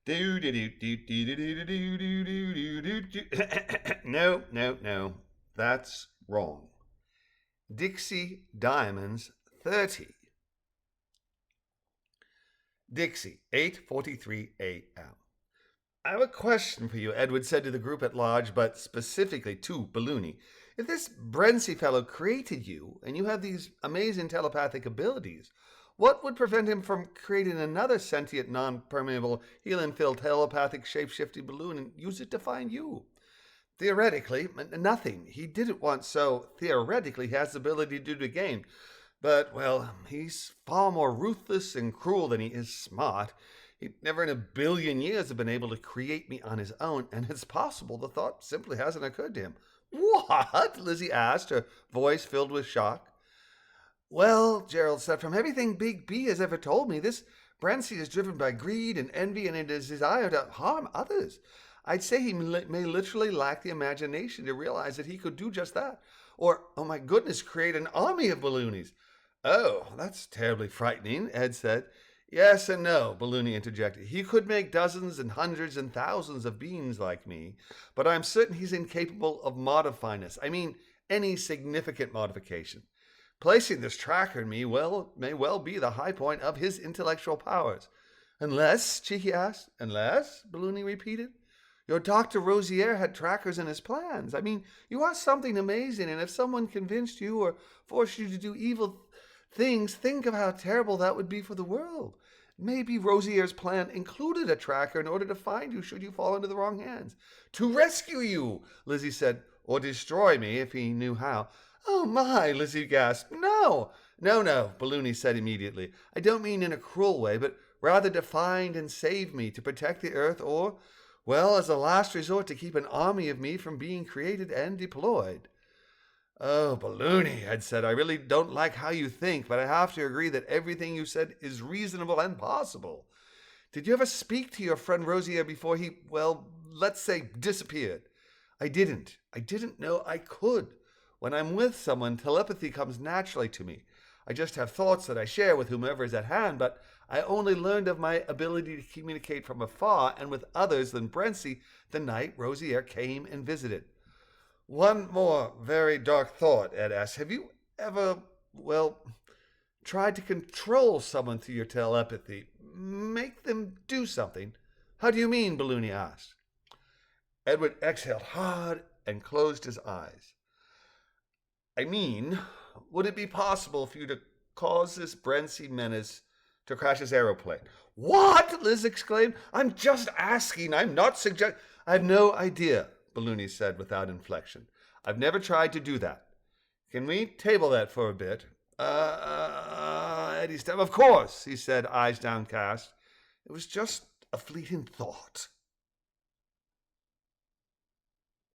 Do do do do do do do do do do do. No, no, no. That's wrong. Dixie Diamonds 30. Dixie, 8:43 a.m. I have a question for you, Edward said to the group at large, but specifically to Balloony. If this Brency fellow created you, and you have these amazing telepathic abilities, what would prevent him from creating another sentient, non-permeable, helium-filled telepathic shape-shifting balloon and use it to find you? Theoretically, nothing. He did it once, so theoretically he has the ability to do it again. But, well, he's far more ruthless and cruel than he is smart. He'd never in a billion years have been able to create me on his own, and it's possible the thought simply hasn't occurred to him. What? Lizzie asked, her voice filled with shock. Well, Jerald said, from everything Big B has ever told me, this Brancy is driven by greed and envy and his desire to harm others. I'd say he may literally lack the imagination to realize that he could do just that. Or, oh my goodness, create an army of balloonies. Oh, that's terribly frightening, Ed said. Yes and no, Balloony interjected. He could make dozens and hundreds and thousands of beings like me, but I'm certain he's incapable of modifying us. I mean, any significant modification. Placing this tracker in me may well be the high point of his intellectual powers. Unless, Cheeky asked. Unless, Balloony repeated. Your Dr. Rosier had trackers in his plans. I mean, you are something amazing, and if someone convinced you or forced you to do evil things, think of how terrible that would be for the world. Maybe Rosier's plan included a tracker in order to find you should you fall into the wrong hands. To rescue you, Lizzie said, or destroy me if he knew how. Oh my, Lizzie gasped. No, Balloony said immediately. I don't mean in a cruel way, but rather to find and save me, to protect the earth, or, well, as a last resort, to keep an army of me from being created and deployed. Oh, Balloony, Ed said, I really don't like how you think, but I have to agree that everything you said is reasonable and possible. Did you ever speak to your friend Rosier before he, well, let's say, disappeared? I didn't. I didn't know I could. When I'm with someone, telepathy comes naturally to me. I just have thoughts that I share with whomever is at hand, but I only learned of my ability to communicate from afar and with others than Brency the night Rosier came and visited. One more very dark thought, Ed asked. Have you ever, well, tried to control someone through your telepathy? Make them do something? How do you mean? Balloony asked. Edward exhaled hard and closed his eyes. I mean, would it be possible for you to cause this Brency menace to crash his aeroplane? What? Liz exclaimed. I'm just asking. I'm not suggesting. I have no idea, Balloony said without inflection. I've never tried to do that. Can we table that for a bit? Eddie stepped. Of course, he said, eyes downcast. It was just a fleeting thought.